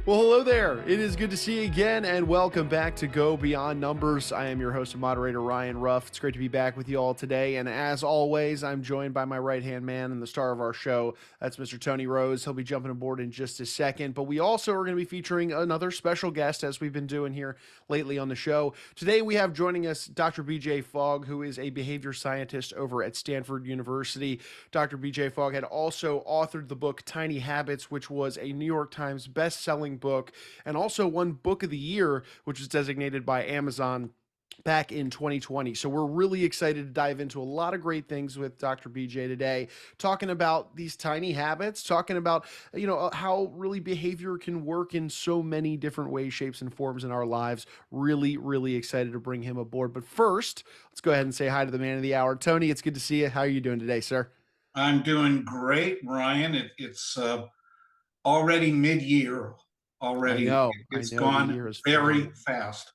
Well, hello there. It is good to see you again, and welcome back to Go Beyond Numbers. I am your host and moderator, Ryan Ruff. It's great to be back with you all today. And as always, I'm joined by my right-hand man and the star of our show. That's Mr. Tony Rose. He'll be jumping aboard in just a second. But we also are going to be featuring another special guest, as we've been doing here lately on the show. Today, we have joining us Dr. BJ Fogg, who is a behavior scientist over at Stanford University. Dr. BJ Fogg had also authored the book Tiny Habits, which was a New York Times best-selling book, and also won Book of the Year, which was designated by Amazon back in 2020. So we're really excited to dive into a lot of great things with Dr. BJ today, talking about these tiny habits, talking about, how really behavior can work in so many different ways, shapes, and forms in our lives. Really, really excited to bring him aboard. But first, let's go ahead and say hi to the man of the hour. Tony, it's good to see you. How are you doing today, sir? I'm doing great, Ryan. It's already mid-year I already. know, I It's know the gone year is very flying. fast.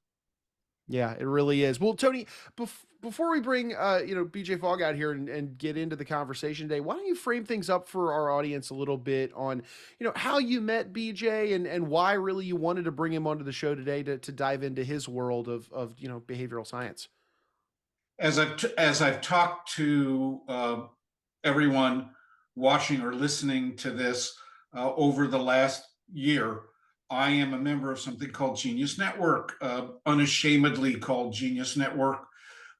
Yeah, it really is. Well, Tony, before we bring BJ Fogg out here and get into the conversation today, why don't you frame things up for our audience a little bit on how you met BJ and why really you wanted to bring him onto the show today to dive into his world of behavioral science. As I've talked to everyone watching or listening to this over the last year, I am a member of something called Genius Network, unashamedly called Genius Network,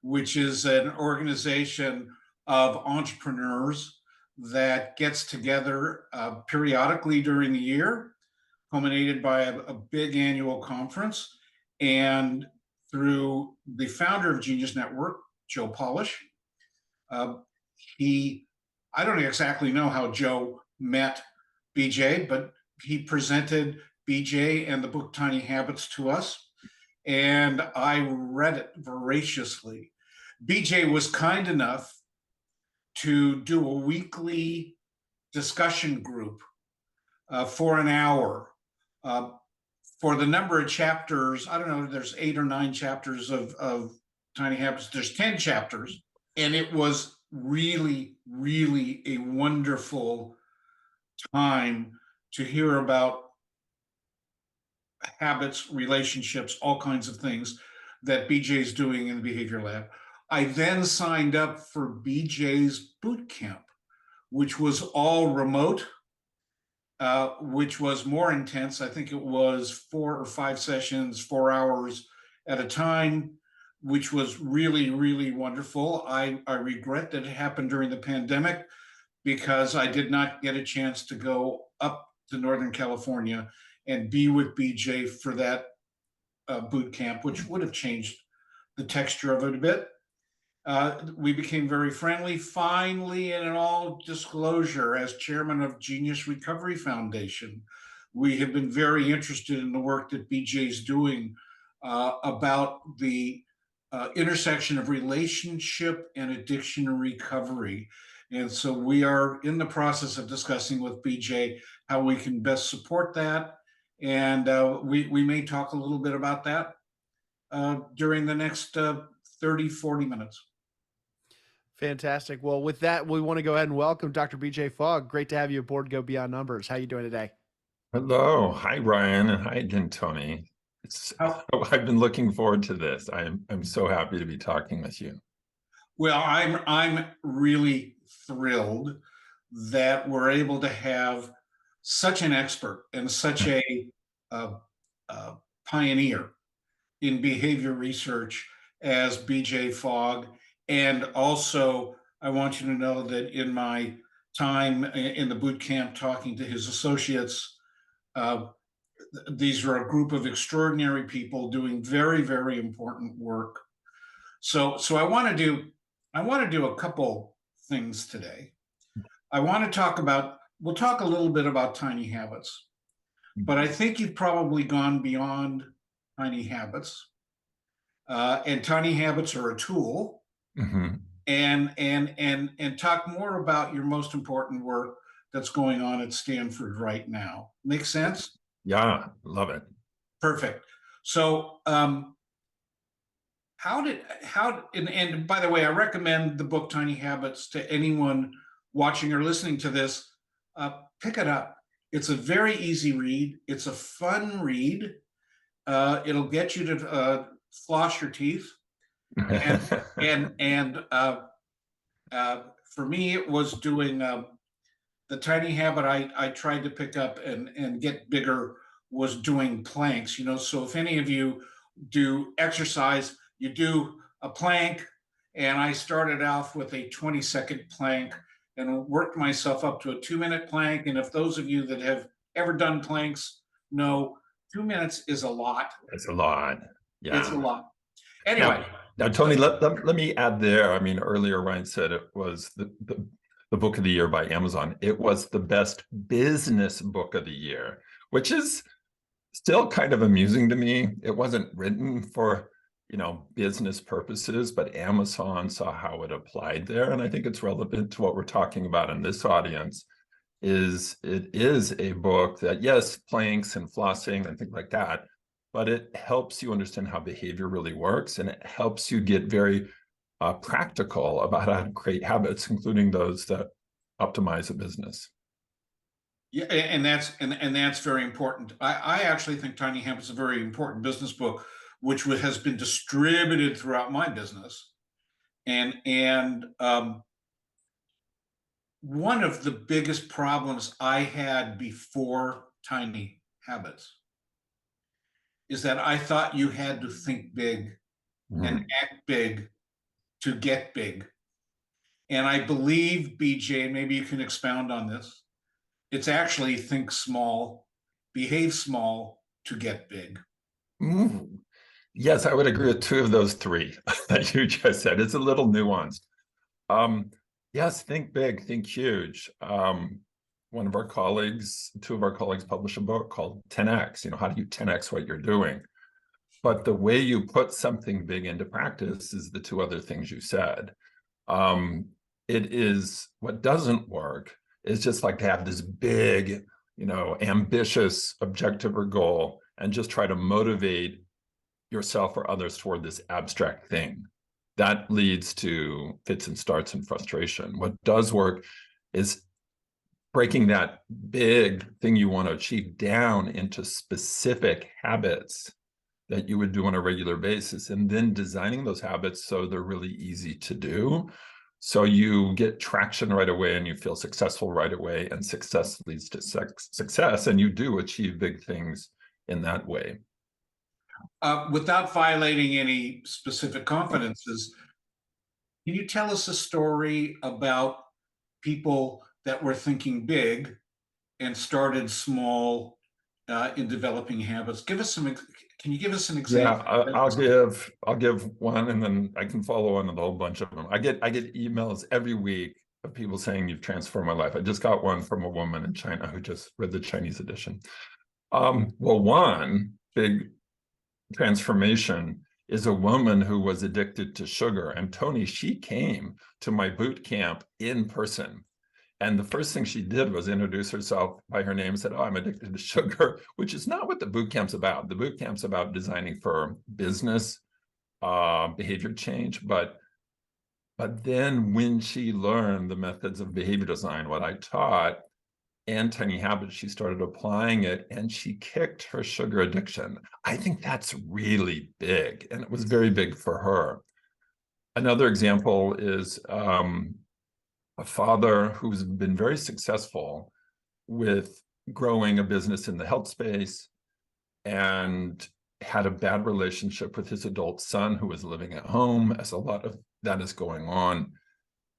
which is an organization of entrepreneurs that gets together periodically during the year, culminated by a big annual conference. And through the founder of Genius Network, Joe Polish, uh, I don't exactly know how Joe met BJ, but he presented BJ and the book Tiny Habits to us, and I read it voraciously. BJ was kind enough to do a weekly discussion group for an hour. For the number of chapters, I don't know, there's 8 or 9 chapters of Tiny Habits. There's 10 chapters. And it was really, really a wonderful time to hear about habits, relationships, all kinds of things that BJ's doing in the Behavior Lab. I then signed up for BJ's boot camp, which was all remote, which was more intense. I think it was 4 or 5 sessions, 4 hours at a time, which was really, really wonderful. I regret that it happened during the pandemic because I did not get a chance to go up to Northern California and be with BJ for that boot camp, which would have changed the texture of it a bit. We became very friendly. Finally, and in all disclosure, as chairman of Genius Recovery Foundation, we have been very interested in the work that BJ's doing about the intersection of relationship and addiction and recovery. And so we are in the process of discussing with BJ how we can best support that. And we may talk a little bit about that during the next 30, 40 minutes. Fantastic. Well, with that, we want to go ahead and welcome Dr. BJ Fogg. Great to have you aboard Go Beyond Numbers. How you doing today? Hello. Hi, Ryan, and hi again, Tony. I've been looking forward to this. I'm so happy to be talking with you. Well, I'm really thrilled that we're able to have such an expert and such a pioneer in behavior research as BJ Fogg. And also, I want you to know that in my time in the boot camp talking to his associates, these are a group of extraordinary people doing very, very important work. So I want to do a couple things today. We'll talk a little bit about tiny habits, but I think you've probably gone beyond tiny habits. And tiny habits are a tool. Mm-hmm. And talk more about your most important work that's going on at Stanford right now. Make sense? Yeah, love it. Perfect. So and by the way, I recommend the book, Tiny Habits, to anyone watching or listening to this. Pick it up. Pick it up. It's a very easy read. It's a fun read. It'll get you to floss your teeth. And for me, it was doing the tiny habit I tried to pick up and get bigger was doing planks. So if any of you do exercise, you do a plank, and I started off with a 20-second plank and worked myself up to a 2-minute plank. And if those of you that have ever done planks know, 2 minutes is a lot. It's a lot. Yeah. It's a lot. Anyway. Now Tony, let me add there. I mean, earlier Ryan said it was the book of the year by Amazon. It was the best business book of the year, which is still kind of amusing to me. It wasn't written for, business purposes, but Amazon saw how it applied there. And I think it's relevant to what we're talking about in this audience. It is a book that, yes, planks and flossing and things like that, but it helps you understand how behavior really works, and it helps you get very practical about how to create habits, including those that optimize a business. Yeah, and that's very important. I actually think Tiny Habits is a very important business book, which has been distributed throughout my business. And one of the biggest problems I had before Tiny Habits is that I thought you had to think big and act big to get big. And I believe, BJ, maybe you can expound on this, it's actually think small, behave small to get big. Yes, I would agree with two of those three that you just said. It's a little nuanced. Yes, think big, think huge. Two of our colleagues published a book called 10X, how do you 10X what you're doing? But the way you put something big into practice is the two other things you said. It is, what doesn't work is just like to have this big, ambitious objective or goal and just try to motivate yourself or others toward this abstract thing. That leads to fits and starts and frustration. What does work is breaking that big thing you want to achieve down into specific habits that you would do on a regular basis, and then designing those habits so they're really easy to do. So you get traction right away and you feel successful right away, and success leads to success, and you do achieve big things in that way. Without violating any specific confidences, can you tell us a story about people that were thinking big and started small in developing habits? Can you give us an example? Yeah, I'll give one, and then I can follow on with a whole bunch of them. I get emails every week of people saying you've transformed my life. I just got one from a woman in China who just read the Chinese edition. Well, one big transformation is a woman who was addicted to sugar. And Tony, she came to my boot camp in person. And the first thing she did was introduce herself by her name and said, "Oh, I'm addicted to sugar," which is not what the boot camp's about. The boot camp's about designing for business, behavior change. But then when she learned the methods of behavior design, what I taught, and Tiny Habits, she started applying it, and she kicked her sugar addiction. I think that's really big, and it was very big for her. Another example is a father who's been very successful with growing a business in the health space and had a bad relationship with his adult son who was living at home, as a lot of that is going on.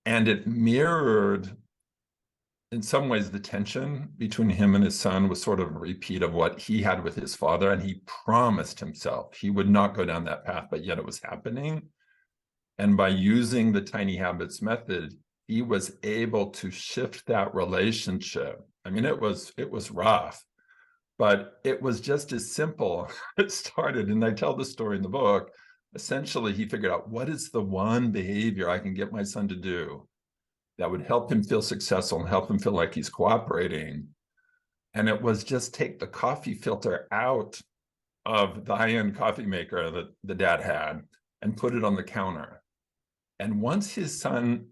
And it mirrored, in some ways, the tension between him and his son was sort of a repeat of what he had with his father. And he promised himself he would not go down that path, but yet it was happening. And by using the Tiny Habits method, he was able to shift that relationship. I mean, it was rough, but it was just as simple. It started, and I tell the story in the book. Essentially, he figured out, what is the one behavior I can get my son to do that would help him feel successful and help him feel like he's cooperating? And it was just take the coffee filter out of the high-end coffee maker that the dad had and put it on the counter. And once his son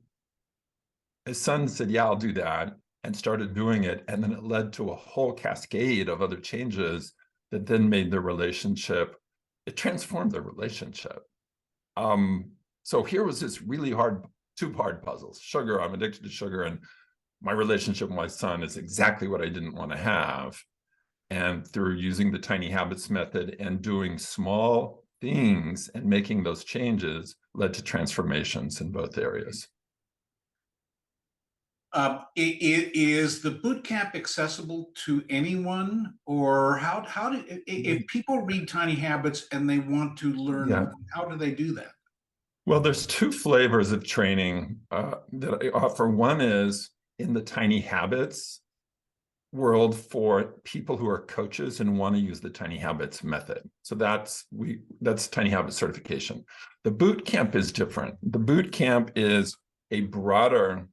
said, "Yeah, I'll do that," and started doing it. And then it led to a whole cascade of other changes that then made their relationship, it transformed their relationship. So here was this really hard, two hard puzzles. Sugar, I'm addicted to sugar, and my relationship with my son is exactly what I didn't want to have. And through using the tiny habits method and doing small things and making those changes led to transformations in both areas. Is the bootcamp accessible to anyone, or how do if people read Tiny Habits and they want to learn, how do they do that? Well, there's two flavors of training that I offer. One is in the Tiny Habits world for people who are coaches and want to use the Tiny Habits method. So that's Tiny Habits certification. The boot camp is different. The boot camp is a broader,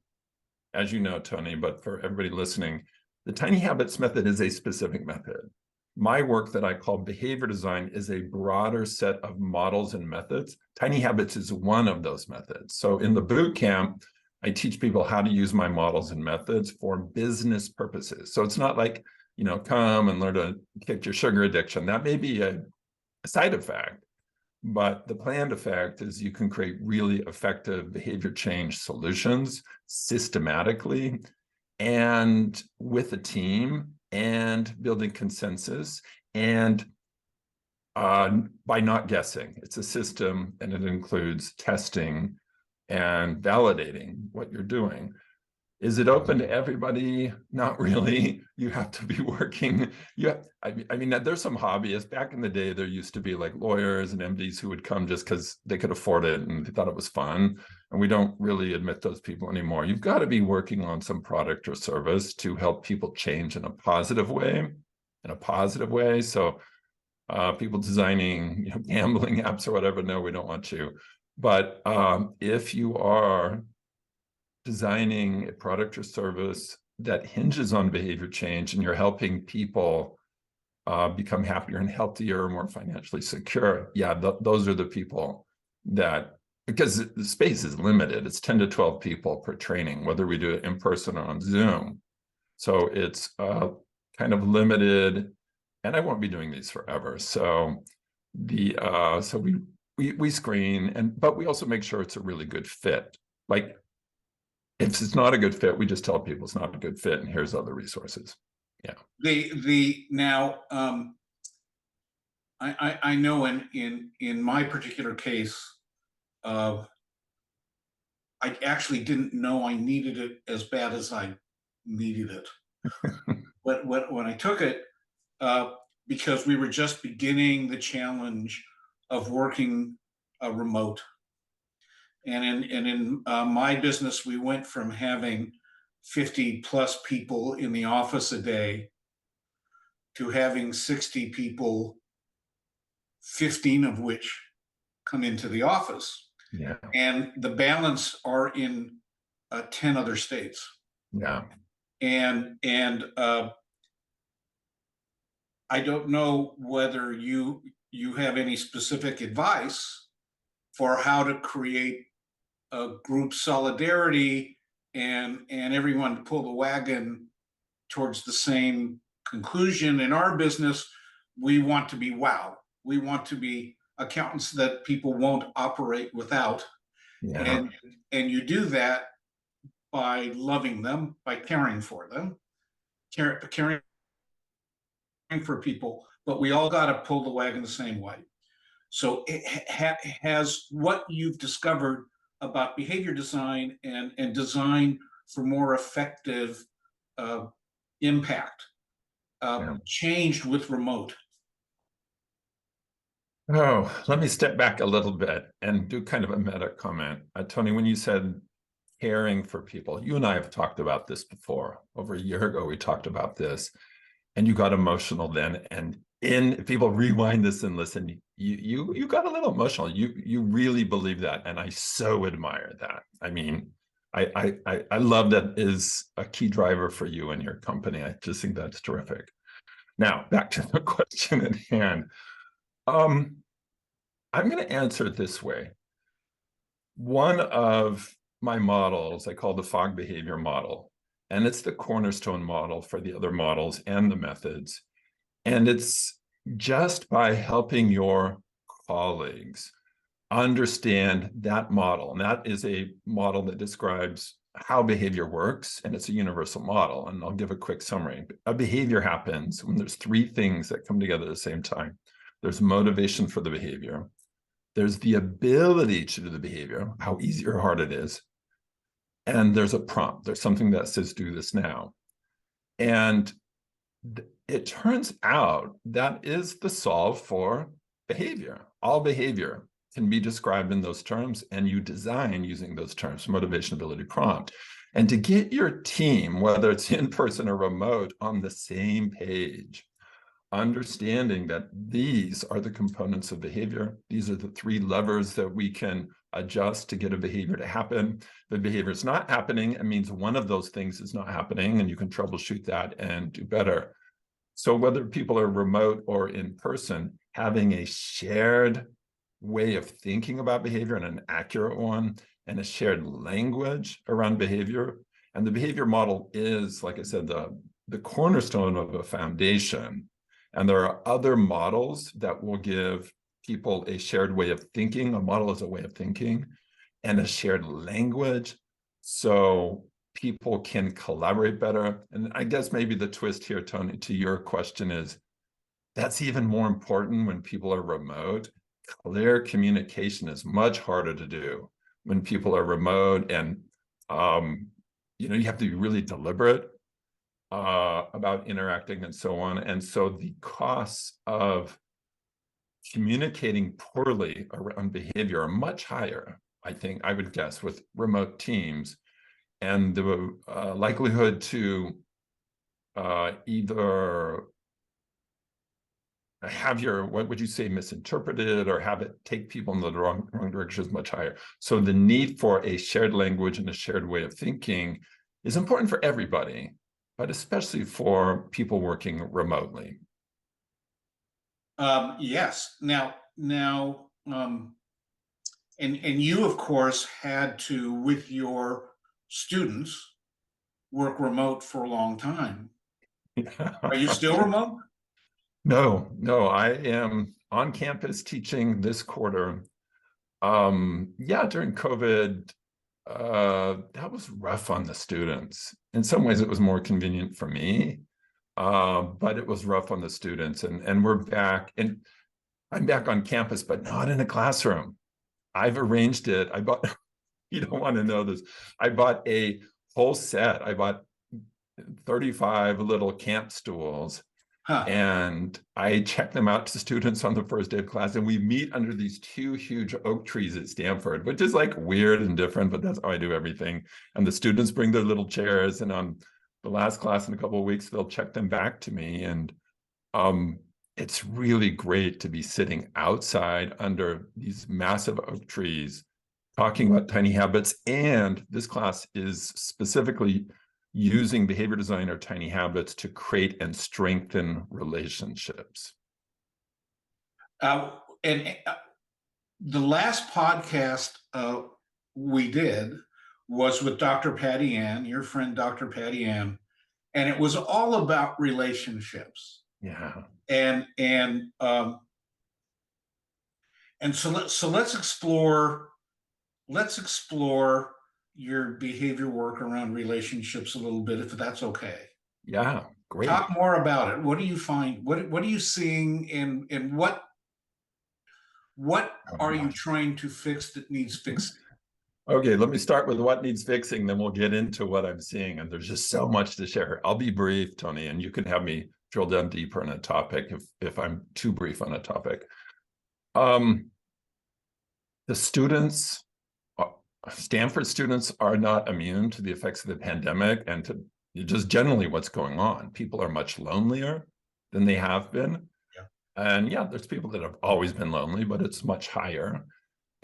as you know, Tony, but for everybody listening, the Tiny Habits method is a specific method. My work that I call behavior design is a broader set of models and methods. Tiny Habits is one of those methods. So in the boot camp, I teach people how to use my models and methods for business purposes. So it's not like, come and learn to kick your sugar addiction. That may be a side effect, but the planned effect is you can create really effective behavior change solutions systematically and with a team and building consensus and by not guessing. It's a system, and it includes testing and validating what you're doing. Is it open to everybody? Not really. You have to be working. I mean, there's some hobbyists. Back in the day, there used to be like lawyers and MDs who would come just because they could afford it and they thought it was fun. And we don't really admit those people anymore. You've got to be working on some product or service to help people change in a positive way. So people designing gambling apps or whatever, no, we don't want you. But if you are designing a product or service that hinges on behavior change and you're helping people become happier and healthier, more financially secure, those are the people that, because the space is limited. It's 10 to 12 people per training, whether we do it in person or on Zoom. So it's kind of limited, and I won't be doing these forever. So we screen, but we also make sure it's a really good fit. Like, if it's not a good fit, we just tell people it's not a good fit, and here's other resources. Now, I know in my particular case, I actually didn't know I needed it as bad as I needed it. But when I took it, because we were just beginning the challenge of working remote. And in my business, we went from having 50 plus people in the office a day to having 60 people, 15 of which come into the office. Yeah. And the balance are in 10 other states. Yeah. And I don't know whether you have any specific advice for how to create a group solidarity and everyone to pull the wagon towards the same conclusion. In our business, we want to be wow. We want to be accountants that people won't operate without. Yeah. And you do that by loving them, by caring for them, caring for people, but we all got to pull the wagon the same way. So has what you've discovered about behavior design and design for more effective impact changed with remote? Oh, let me step back a little bit and do kind of a meta comment. Tony, when you said caring for people, you and I have talked about this before. Over a year ago, we talked about this, and you got emotional then. And if people rewind this and listen, you got a little emotional. You really believe that, and I so admire that. I mean, I love that is a key driver for you and your company. I just think that's terrific. Now, back to the question at hand. I'm going to answer it this way. One of my models, I call the Fogg behavior model, And it's the cornerstone model for the other models and the methods. And it's just by helping your colleagues understand that model. And that is a model that describes how behavior works, and it's a universal model. And I'll give a quick summary. A behavior happens when there's three things that come together at the same time. There's motivation for the behavior. There's the ability to do the behavior, how easy or hard it is. And there's a prompt. There's something that says, do this now. And it turns out that is the solve for behavior. All behavior can be described in those terms, and you design using those terms: motivation, ability, prompt. And to get your team, whether it's in person or remote, on the same page, understanding that these are the components of behavior. These are the three levers that we can adjust to get a behavior to happen. If the behavior is not happening, it means one of those things is not happening, and you can troubleshoot that and do better. So whether people are remote or in person, having a shared way of thinking about behavior, and an accurate one, and a shared language around behavior. And the behavior model is, like I said, the cornerstone of a foundation. And there are other models that will give people a shared way of thinking. A model is a way of thinking, and a shared language, so people can collaborate better. And I guess maybe the twist here, Tony, to your question is, that's even more important when people are remote. Clear communication is much harder to do when people are remote, and you have to be really deliberate about interacting and so on. And so the costs of communicating poorly around behavior are much higher, I think, I would guess, with remote teams. And the likelihood to either have your, what would you say, misinterpreted, or have it take people in the wrong direction is much higher. So the need for a shared language and a shared way of thinking is important for everybody, but especially for people working remotely. Yes. Now, and you, of course, had to, with your students, work remote for a long time. Are you still remote? No, I am on campus teaching this quarter. During COVID, that was rough on the students. In some ways, it was more convenient for me, but it was rough on the students. And we're back, and I'm back on campus, but not in a classroom. I've arranged it. I bought, you don't want to know this, I bought a whole set. I bought 35 little camp stools. And I check them out to students on the first day of class, and we meet under these two huge oak trees at Stanford, which is like weird and different, but that's how I do everything. And the students bring their little chairs, and on the last class in a couple of weeks, they'll check them back to me. And it's really great to be sitting outside under these massive oak trees, talking about tiny habits. And this class is specifically using behavior design or tiny habits to create and strengthen relationships. And the last podcast we did was with Dr. Patty Ann, your friend Dr. Patty Ann, and it was all about relationships. Yeah. And so let's explore your behavior work around relationships a little bit, if that's okay. Yeah, great. Talk more about it. What do you find? What are you seeing, and what are you trying to fix that needs fixing? Okay, let me start with what needs fixing, then we'll get into what I'm seeing. And there's just so much to share. I'll be brief, Tony, and you can have me drill down deeper in a topic if I'm too brief on a topic. The students, Stanford students, are not immune to the effects of the pandemic and to just generally what's going on. People are much lonelier than they have been. Yeah. And there's people that have always been lonely, but it's much higher.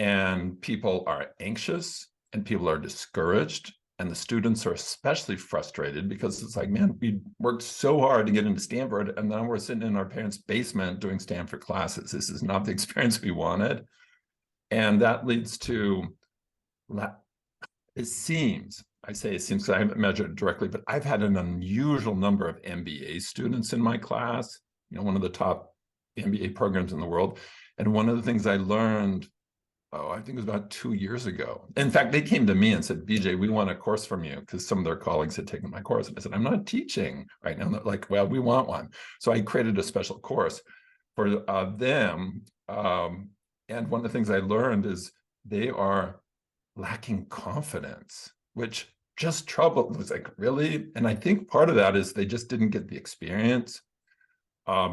And people are anxious, and people are discouraged. And the students are especially frustrated because it's like, man, we worked so hard to get into Stanford, and now we're sitting in our parents' basement doing Stanford classes. This is not the experience we wanted. And that leads to, it seems, I say esteemed because I haven't measured it directly, but I've had an unusual number of MBA students in my class, one of the top MBA programs in the world. And one of the things I learned, I think it was about 2 years ago. In fact, they came to me and said, BJ, we want a course from you, because some of their colleagues had taken my course. And I said, I'm not teaching right now. And they're like, well, we want one. So I created a special course for them. And one of the things I learned is they are lacking confidence, which just troubled. It was like, really? And I think part of that is they just didn't get the experience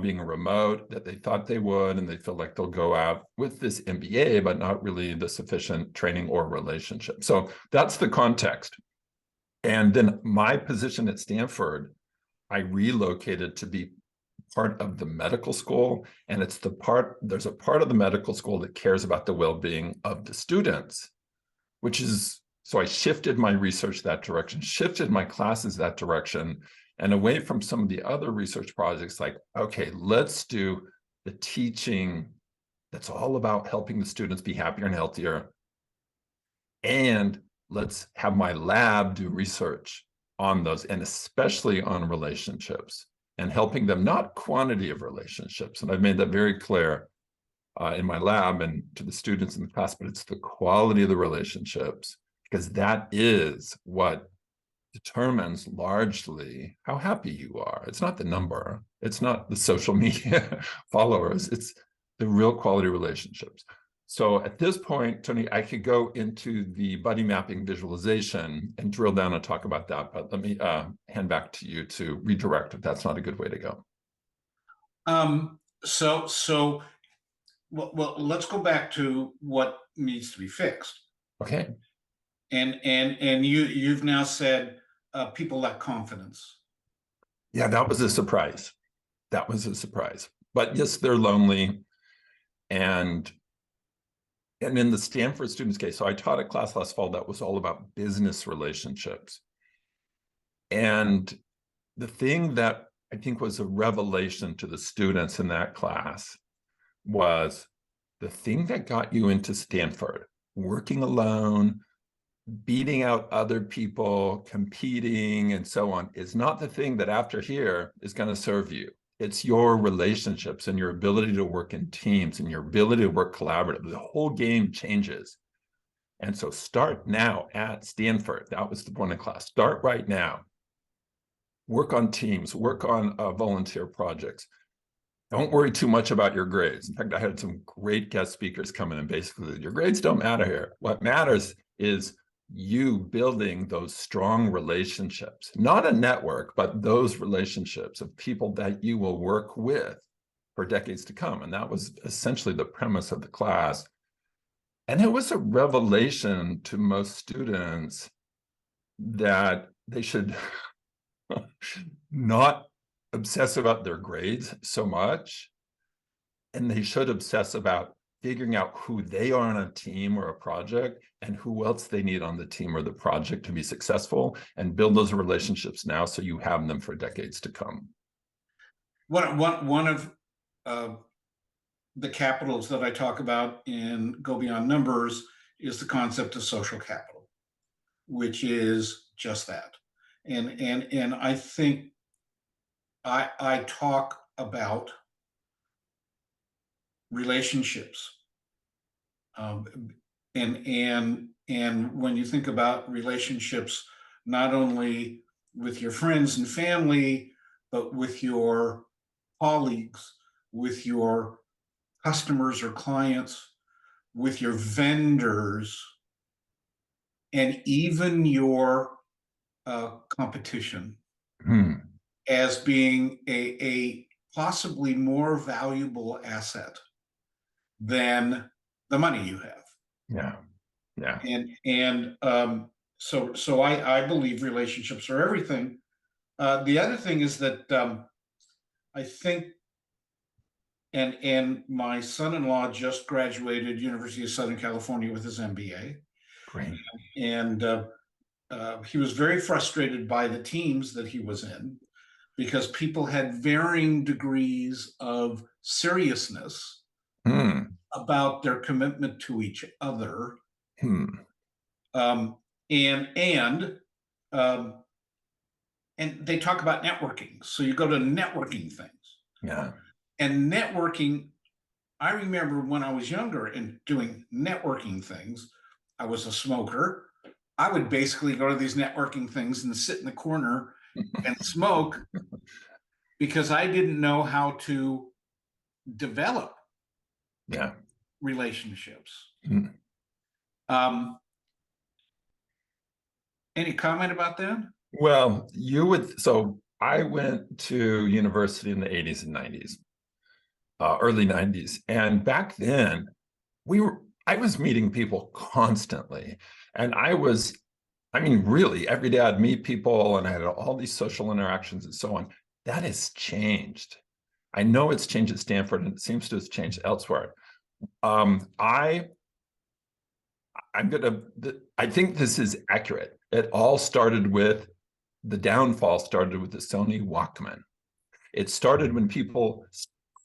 being remote that they thought they would, and they feel like they'll go out with this MBA, but not really the sufficient training or relationship. So that's the context. And then my position at Stanford, I relocated to be part of the medical school, and there's a part of the medical school that cares about the well-being of the students, so I shifted my research that direction, shifted my classes that direction, and away from some of the other research projects, like, okay, let's do the teaching that's all about helping the students be happier and healthier. And let's have my lab do research on those, and especially on relationships, and helping them, not quantity of relationships. And I've made that very clear in my lab and to the students in the class, but it's the quality of the relationships, because that is what determines largely how happy you are. It's not the number. It's not the social media followers. It's the real quality relationships. So at this point, Tony, I could go into the buddy mapping visualization and drill down and talk about that, but let me hand back to you to redirect if that's not a good way to go. Well, let's go back to what needs to be fixed. Okay. And you've now said people lack confidence. Yeah, that was a surprise. That was a surprise. But yes, they're lonely. And in the Stanford students' case, so I taught a class last fall that was all about business relationships. And the thing that I think was a revelation to the students in that class was the thing that got you into Stanford, working alone, beating out other people, competing, and so on, is not the thing that after here is going to serve you. It's your relationships and your ability to work in teams and your ability to work collaboratively. The whole game changes. And so start now at Stanford. That was the point of class. Start right now. Work on teams, work on volunteer projects. Don't worry too much about your grades. In fact, I had some great guest speakers come in and basically, your grades don't matter here. What matters is you building those strong relationships, not a network, but those relationships of people that you will work with for decades to come. And that was essentially the premise of the class. And it was a revelation to most students that they should not obsess about their grades so much, and they should obsess about figuring out who they are on a team or a project and who else they need on the team or the project to be successful, and build those relationships now so you have them for decades to come. One of the capitals that I talk about in Go Beyond Numbers is the concept of social capital, which is just that. And I think I talk about relationships. And when you think about relationships, not only with your friends and family, but with your colleagues, with your customers or clients, with your vendors, and even your competition, as being a possibly more valuable asset than the money you have. Yeah. So I believe relationships are everything. The other thing is that I think, and my son-in-law just graduated University of Southern California with his MBA. Great. And he was very frustrated by the teams that he was in, because people had varying degrees of seriousness about their commitment to each other. And Um, and they talk about networking. So you go to networking things. Yeah. And networking, I remember when I was younger and doing networking things, I was a smoker. I would basically go to these networking things and sit in the corner and smoke because I didn't know how to develop Yeah. relationships. Mm. Any comment about that? Well, so I went to university in the 80s and 90s, early 90s. And back then, I was meeting people constantly. And really, every day I'd meet people and I had all these social interactions and so on. That has changed. I know it's changed at Stanford and it seems to have changed elsewhere. I think this is accurate. The downfall started with the Sony Walkman. It started when people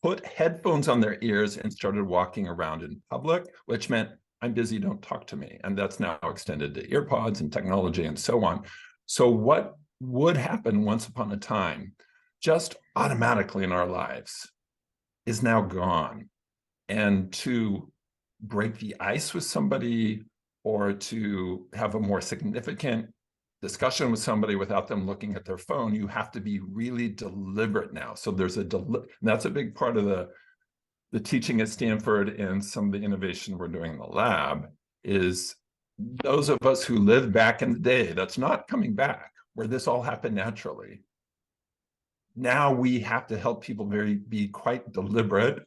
put headphones on their ears and started walking around in public, which meant I'm busy, don't talk to me. And that's now extended to earpods and technology and so on. So what would happen once upon a time, just automatically in our lives, is now gone. And to break the ice with somebody or to have a more significant discussion with somebody without them looking at their phone, you have to be really deliberate now. So that's a big part of the teaching at Stanford and some of the innovation we're doing in the lab is those of us who lived back in the day, that's not coming back, where this all happened naturally. Now we have to help people be quite deliberate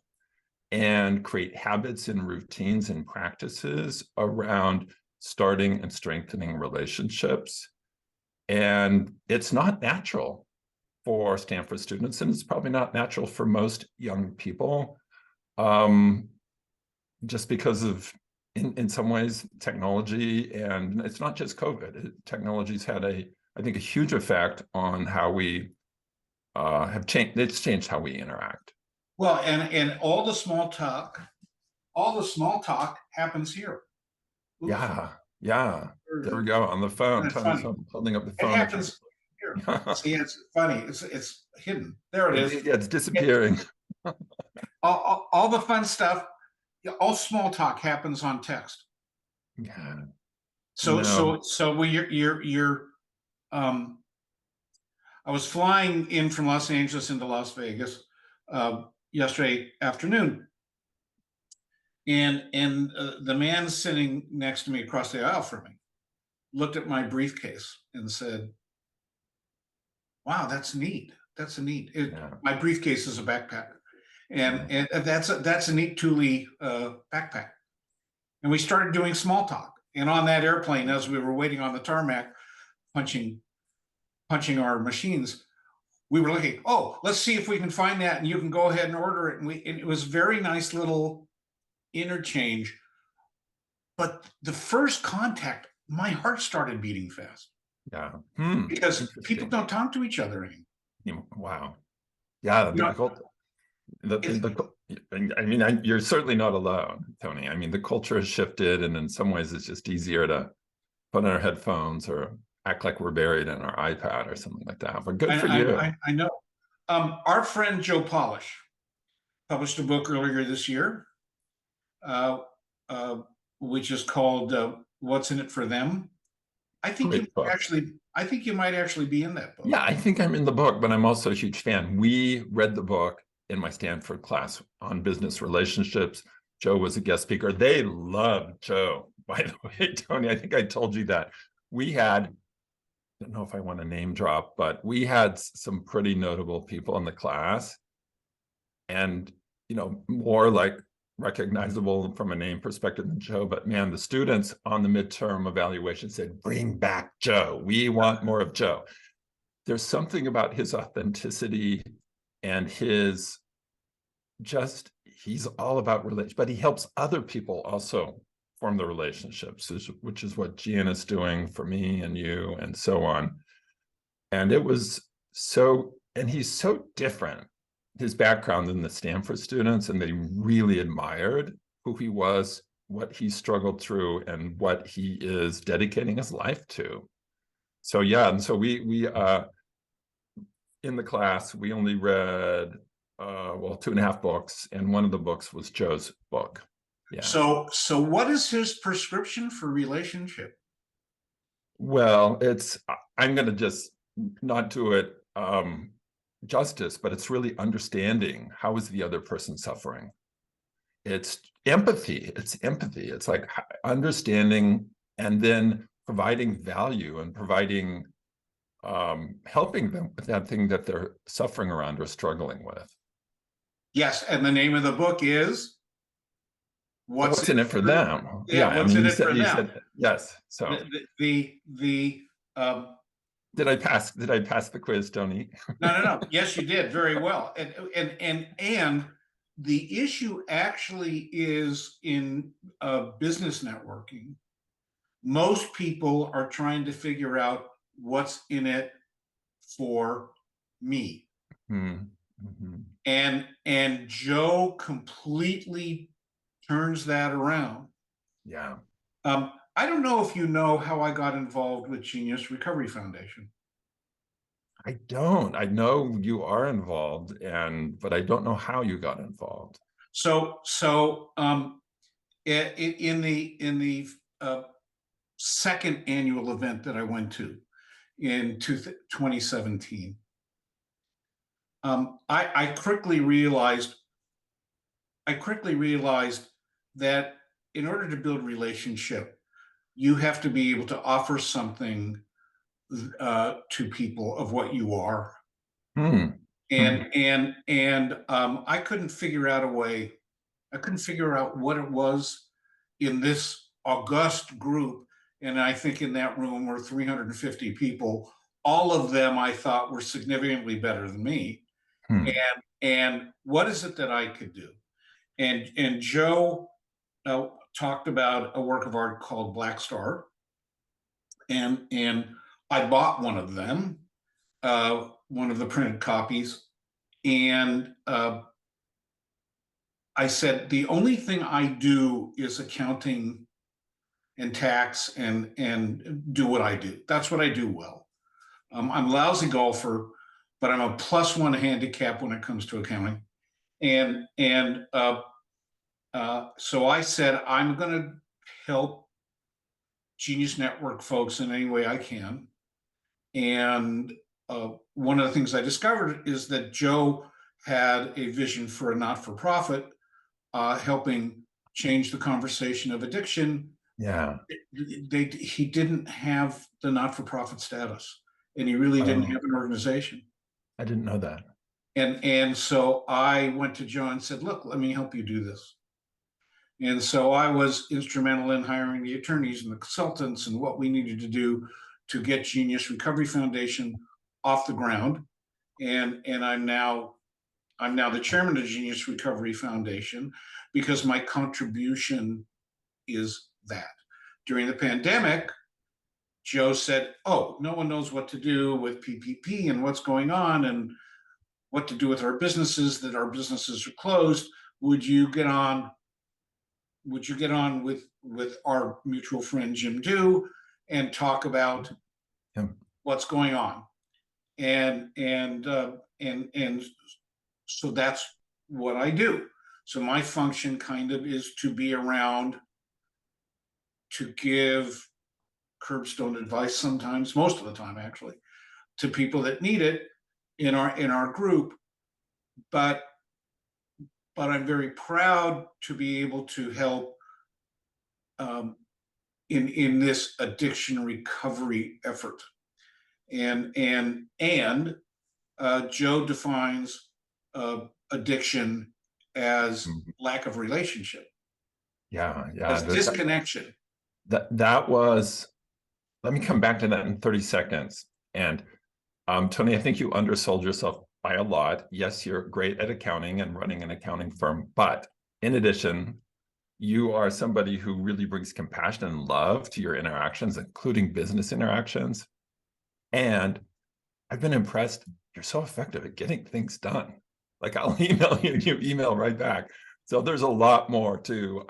and create habits and routines and practices around starting and strengthening relationships. And it's not natural for Stanford students, and it's probably not natural for most young people, just because of, in some ways, technology. And it's not just COVID. Technology's had I think, a huge effect on how we have changed. It's changed how we interact. Well, and all the small talk happens here. Oops. Yeah. There we go, on the phone. Tony's holding up the phone. It happens here. See, it's funny. It's hidden. There it is. Yeah, it's disappearing. All the fun stuff, all small talk happens on text. Yeah. So I was flying in from Los Angeles into Las Vegas yesterday afternoon, and the man sitting next to me across the aisle from me looked at my briefcase and said, "Wow, that's neat. That's a neat." My briefcase is a backpack, and that's a neat Thule backpack. And we started doing small talk. And on that airplane, as we were waiting on the tarmac, punching our machines, we were looking, oh, let's see if we can find that, and you can go ahead and order it. And it was very nice little interchange. But the first contact, my heart started beating fast. Yeah. Because people don't talk to each other anymore. Wow. Yeah. You're certainly not alone, Tony. I mean, the culture has shifted, and in some ways it's just easier to put on our headphones or act like we're buried in our iPad or something like that. But good for you. I know. Our friend Joe Polish published a book earlier this year, which is called "What's in It for Them." I think you might actually be in that book. Yeah, I think I'm in the book, but I'm also a huge fan. We read the book in my Stanford class on business relationships. Joe was a guest speaker. They loved Joe, by the way, Tony. I think I told you that. We had, I don't know if I want to name drop, but we had some pretty notable people in the class, and more like recognizable from a name perspective than Joe. But man, the students on the midterm evaluation said, "Bring back Joe. We want more of Joe." There's something about his authenticity and he's all about relationships, but he helps other people also form the relationships, which is what Gian is doing for me and you and so on. And he's so different, his background, than the Stanford students, and they really admired who he was, what he struggled through, and what he is dedicating his life to. So yeah, and so we in the class we only read 2.5 books, and one of the books was Joe's book. Yeah. So what is his prescription for relationship? Well, I'm going to just not do it justice, but it's really understanding how is the other person suffering. It's empathy. It's like understanding and then providing value and providing helping them with that thing that they're suffering around or struggling with. Yes, and the name of the book is What's in it for them? Yeah, what's in it for them? Said, yes. So the did I pass the quiz, Tony? No. Yes, you did very well. And the issue actually is in business networking. Most people are trying to figure out what's in it for me. Mm-hmm. And Joe completely turns that around. Yeah. I don't know if you know how I got involved with Genius Recovery Foundation. I don't. I know you are involved, but I don't know how you got involved. So in the second annual event that I went to in 2017, I quickly realized that in order to build relationship, you have to be able to offer something to people of what you are. And I couldn't figure out a way. I couldn't figure out what it was in this august group. And I think in that room were 350 people. All of them I thought were significantly better than me. And what is it that I could do? And Joe talked about a work of art called Black Star. And I bought one of them, one of the printed copies. And I said, the only thing I do is accounting and tax and do what I do. That's what I do well. I'm a lousy golfer, but I'm a +1 handicap when it comes to accounting. So I said, I'm going to help Genius Network folks in any way I can. And one of the things I discovered is that Joe had a vision for a not-for-profit, helping change the conversation of addiction. Yeah. He didn't have the not-for-profit status, and he really didn't have an organization. I didn't know that. And so I went to Joe and said, look, let me help you do this. And so I was instrumental in hiring the attorneys and the consultants and what we needed to do to get Genius Recovery Foundation off the ground. And I'm now the chairman of Genius Recovery Foundation because my contribution is that. During the pandemic, Joe said, oh, no one knows what to do with PPP and what's going on and what to do with our businesses, that our businesses are closed. Would you get on with our mutual friend Jim Dew and talk about what's going on? And so that's what I do. So my function kind of is to be around to give curbstone advice sometimes, most of the time actually, to people that need it in our group. But I'm very proud to be able to help in this addiction recovery effort. And Joe defines addiction as lack of relationship. Yeah. As disconnection. That was, let me come back to that in 30 seconds. And Tony, I think you undersold yourself by a lot. Yes, you're great at accounting and running an accounting firm, but in addition, you are somebody who really brings compassion and love to your interactions, including business interactions. And I've been impressed. You're so effective at getting things done. Like I'll email you, and you email right back. So there's a lot more to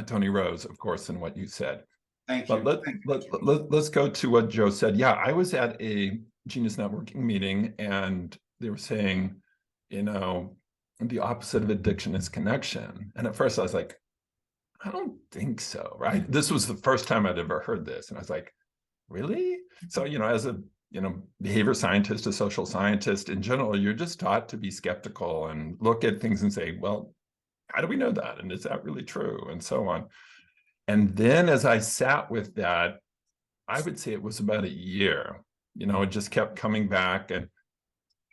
Tony Rose, of course, than what you said. Thank But you. let's go to what Joe said. Yeah, I was at a Genius Networking meeting and they were saying, the opposite of addiction is connection. And at first I was like, I don't think so, right? This was the first time I'd ever heard this. And I was like, really? So, as a, behavior scientist, a social scientist in general, you're just taught to be skeptical and look at things and say, well, how do we know that? And is that really true? And so on. And then as I sat with that, I would say it was about a year, it just kept coming back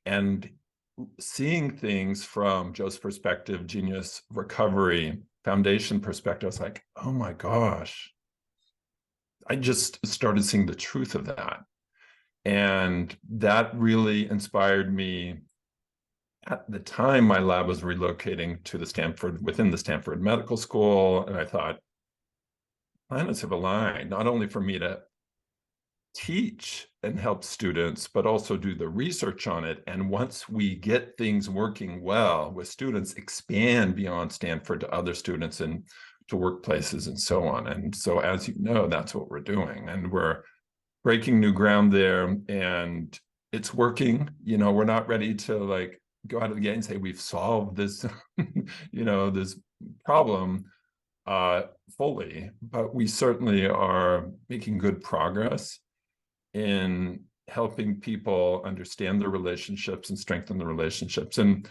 and seeing things from Joe's perspective, Genius Recovery Foundation perspective. I was like, oh my gosh, I just started seeing the truth of that. And that really inspired me. At the time, my lab was relocating to within the Stanford Medical School. And I thought, planets have aligned, not only for me to teach and help students, but also do the research on it. And once we get things working well with students, expand beyond Stanford to other students and to workplaces and so on. And so, as you know, that's what we're doing. And we're breaking new ground there and it's working. We're not ready to go out of the gate and say we've solved this, this problem fully, but we certainly are making good progress in helping people understand their relationships and strengthen the relationships. And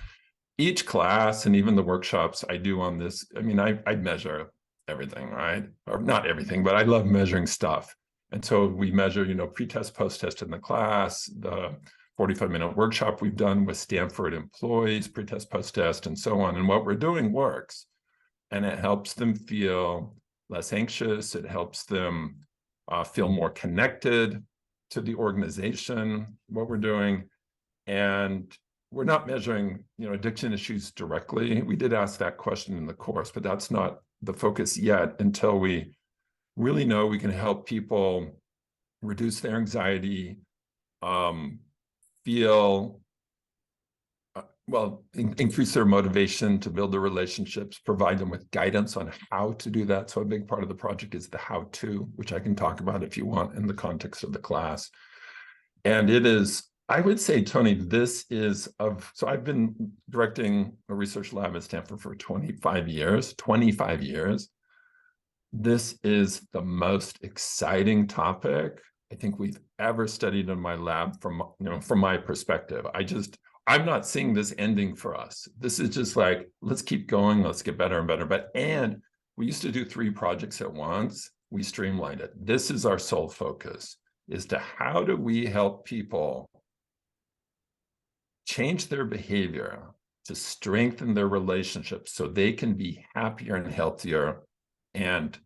each class and even the workshops I do on this, I measure everything, right? Or not everything, but I love measuring stuff. And so we measure, pre-test, post-test in the class, the 45-minute workshop we've done with Stanford employees, pre-test, post-test, and so on. And what we're doing works. And it helps them feel less anxious. It helps them feel more connected to the organization, what we're doing. And we're not measuring, addiction issues directly. We did ask that question in the course, but that's not the focus yet until we really know we can help people reduce their anxiety, feel increase their motivation to build their relationships, provide them with guidance on how to do that. So a big part of the project is the how-to, which I can talk about if you want in the context of the class. And it is, I would say, Tony, so I've been directing a research lab at Stanford for 25 years. This is the most exciting topic I think we've ever studied in my lab from my perspective. I'm not seeing this ending for us. This is just like, let's keep going, let's get better and better. And we used to do 3 projects at once. We streamlined it. This is our sole focus, is to how do we help people change their behavior to strengthen their relationships so they can be happier and healthier and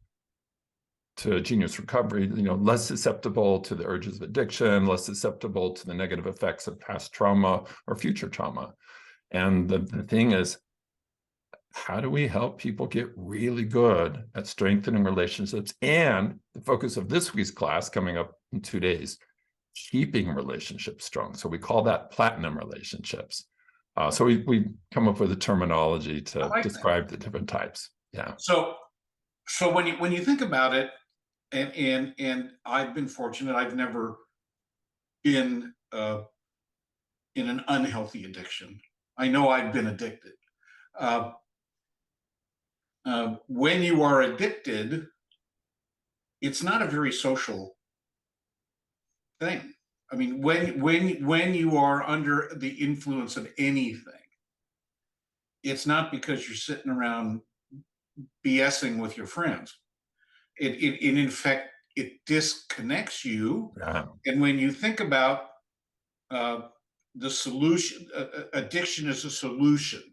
to Genius Recovery, less susceptible to the urges of addiction, less susceptible to the negative effects of past trauma or future trauma. And the thing is, how do we help people get really good at strengthening relationships? And the focus of this week's class coming up in 2 days, keeping relationships strong. So we call that platinum relationships. So we come up with a terminology to describe the different types. Yeah. So when you think about it, and I've been fortunate, I've never been in an unhealthy addiction. I know I've been addicted. When you are addicted, it's not a very social thing. When you are under the influence of anything, it's not because you're sitting around BSing with your friends. In fact, it disconnects you. Yeah. And when you think about the solution, addiction is a solution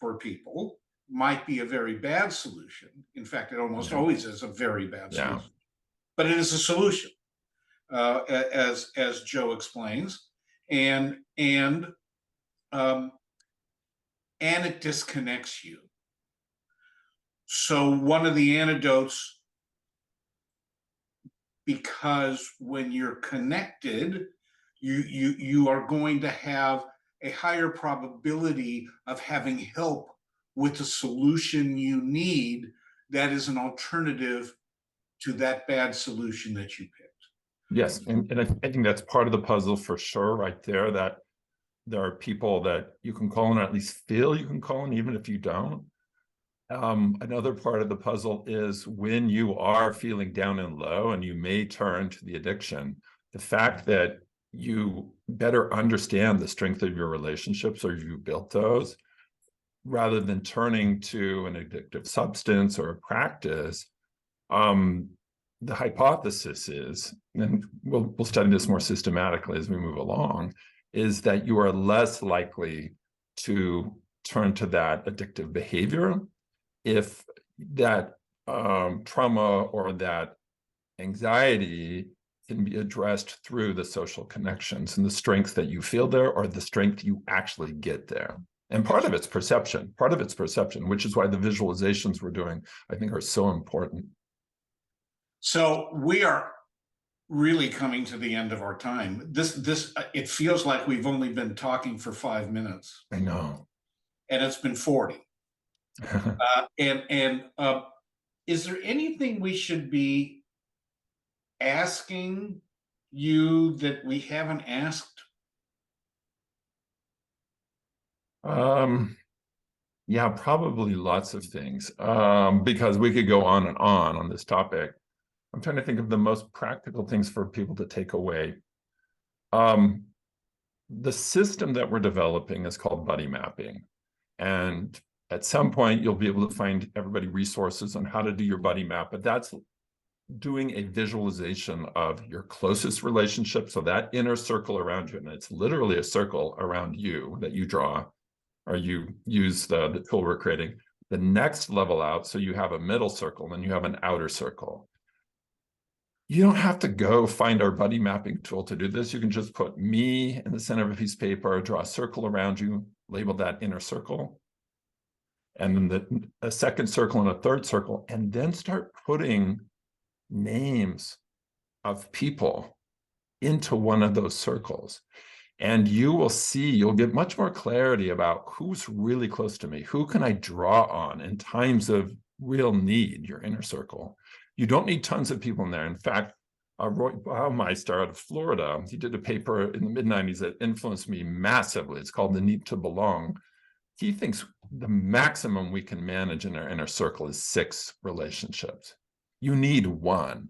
for people, might be a very bad solution. In fact, it almost always is a very bad solution, but it is a solution, as Joe explains, and it disconnects you. So one of the antidotes, because when you're connected, you are going to have a higher probability of having help with the solution you need that is an alternative to that bad solution that you picked. Yes, and I think that's part of the puzzle for sure, right there, that there are people that you can call on, or at least feel you can call on, even if you don't. Another part of the puzzle is when you are feeling down and low and you may turn to the addiction, the fact that you better understand the strength of your relationships, or you built those, rather than turning to an addictive substance or a practice. The hypothesis is, and we'll study this more systematically as we move along, is that you are less likely to turn to that addictive behavior if that trauma or that anxiety can be addressed through the social connections and the strength that you feel there, or the strength you actually get there. And part of it's perception, which is why the visualizations we're doing, I think, are so important. So we are really coming to the end of our time. It feels like we've only been talking for 5 minutes. I know. And it's been 40. Is there anything we should be asking you that we haven't asked? Yeah, probably lots of things, because we could go on and on this topic. I'm trying to think of the most practical things for people to take away. The system that we're developing is called buddy mapping. And at some point, you'll be able to find everybody resources on how to do your buddy map, but that's doing a visualization of your closest relationship. So that inner circle around you, and it's literally a circle around you that you draw, or you use the tool we're creating. The next level out, so you have a middle circle, and you have an outer circle. You don't have to go find our buddy mapping tool to do this. You can just put me in the center of a piece of paper, draw a circle around you, label that inner circle, and then a second circle and a third circle, and then start putting names of people into one of those circles. And you will see, you'll get much more clarity about who's really close to me, who can I draw on in times of real need, your inner circle. You don't need tons of people in there. In fact, Roy Baumeister out of Florida, he did a paper in the mid-90s that influenced me massively. It's called The Need to Belong. He thinks the maximum we can manage in our inner circle is 6 relationships. You need 1,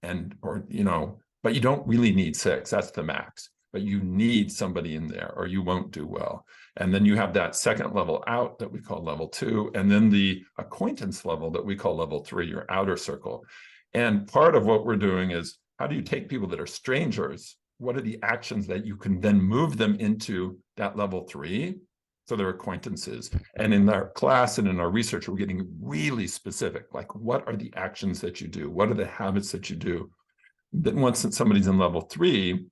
but you don't really need 6. That's the max. But you need somebody in there, or you won't do well. And then you have that second level out that we call level 2, and then the acquaintance level that we call level 3, your outer circle. And part of what we're doing is, how do you take people that are strangers? What are the actions that you can then move them into that level 3? So they're acquaintances. And in our class and in our research, we're getting really specific, like what are the actions that you do? What are the habits that you do? Then once somebody's in level 3,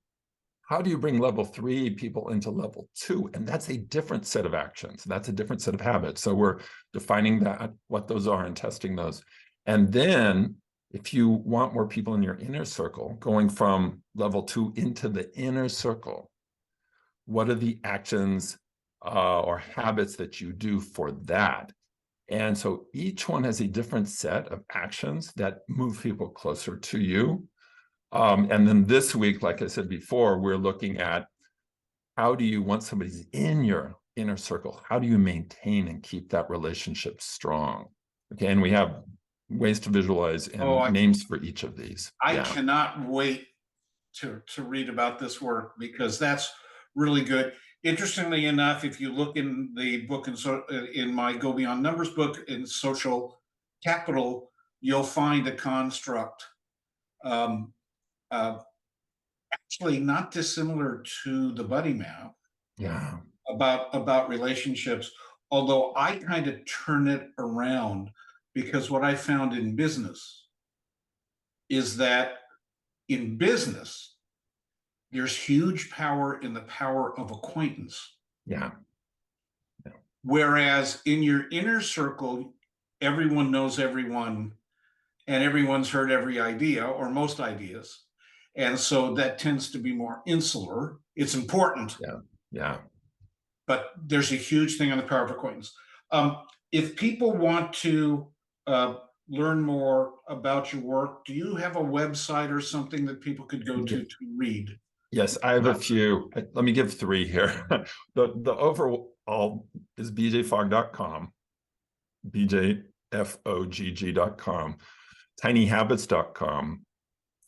how do you bring level 3 people into level 2? And that's a different set of actions. That's a different set of habits. So we're defining that, what those are, and testing those. And then if you want more people in your inner circle, going from level 2 into the inner circle, what are the actions or habits that you do for that? And so each one has a different set of actions that move people closer to you. And then this week, like I said before, we're looking at how do you, once somebody's in your inner circle, how do you maintain and keep that relationship strong? Okay, and we have ways to visualize and names for each of these. I cannot wait to read about this work, because that's really good. Interestingly enough, if you look in the book, in my Go Beyond Numbers book, in Social Capital, you'll find a construct actually not dissimilar to the buddy map. Yeah. About relationships, although I kind of turn it around, because what I found in business is that in business, there's huge power in the power of acquaintance. Yeah. Whereas in your inner circle, everyone knows everyone, and everyone's heard every idea or most ideas. And so that tends to be more insular. It's important. Yeah. But there's a huge thing on the power of acquaintance. If people want to learn more about your work, do you have a website or something that people could go to read? Yes, I have a few. Let me give three here. The overall is bjfogg.com, bjfogg.com, tinyhabits.com.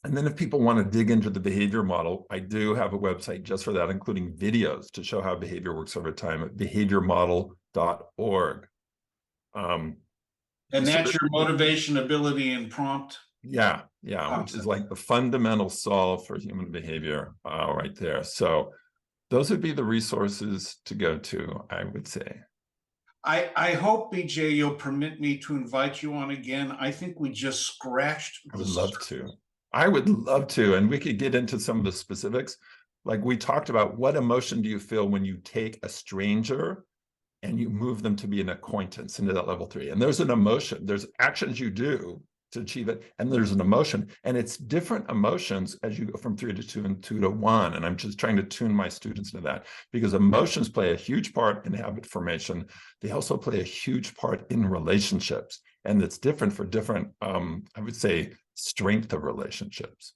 And then if people want to dig into the behavior model, I do have a website just for that, including videos to show how behavior works over time at behaviormodel.org. And that's your motivation, ability, and prompt? Yeah, which is like the fundamental solve for human behavior right there. So those would be the resources to go to, I would say. I hope, BJ, you'll permit me to invite you on again. I think we just scratched the surface. I would love to. And we could get into some of the specifics. Like we talked about, what emotion do you feel when you take a stranger and you move them to be an acquaintance into that level 3? And there's an emotion, there's actions you do to achieve it, and there's an emotion, and it's different emotions as you go from 3 to 2 and 2 to 1. And I'm just trying to tune my students into that, because emotions play a huge part in habit formation. They also play a huge part in relationships, and it's different for different, I would say, strength of relationships.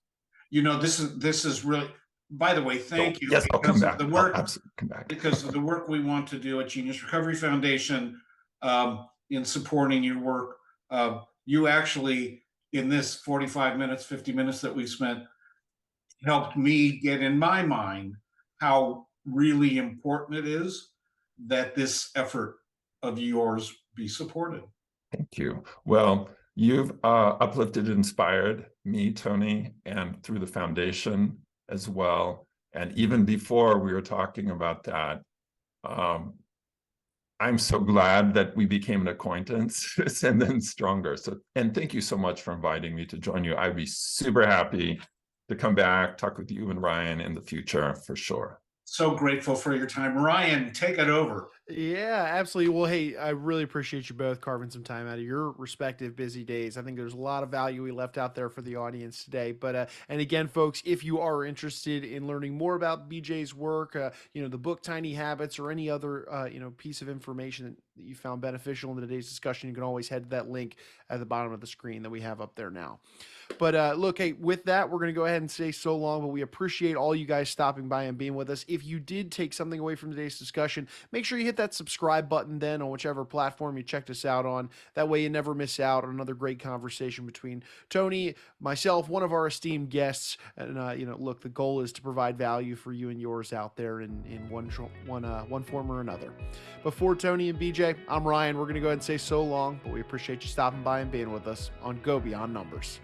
This is really, by the way, thank you. Yes, I'll come back. I'll absolutely come back. Because of the work we want to do at Genius Recovery Foundation in supporting your work. You actually, in this 45 minutes, 50 minutes that we've spent, helped me get in my mind how really important it is that this effort of yours be supported. Thank you. Well, you've uplifted, inspired me, Tony, and through the foundation as well. And even before we were talking about that, I'm so glad that we became an acquaintance and then stronger. So, and thank you so much for inviting me to join you. I'd be super happy to come back, talk with you and Ryan in the future for sure. So grateful for your time. Ryan, take it over. Yeah, absolutely. Well, hey, I really appreciate you both carving some time out of your respective busy days. I think there's a lot of value we left out there for the audience today. But and again, folks, if you are interested in learning more about BJ's work, the book Tiny Habits, or any other piece of information that you found beneficial in today's discussion, you can always head to that link at the bottom of the screen that we have up there now. But look, hey, with that, we're going to go ahead and say so long, but we appreciate all you guys stopping by and being with us. If you did take something away from today's discussion, make sure you hit that subscribe button then on whichever platform you checked us out on. That way you never miss out on another great conversation between Tony, myself, one of our esteemed guests. And, look, the goal is to provide value for you and yours out there in one form or another. Before Tony and BJ, I'm Ryan. We're going to go ahead and say so long, but we appreciate you stopping by and being with us on Go Beyond Numbers.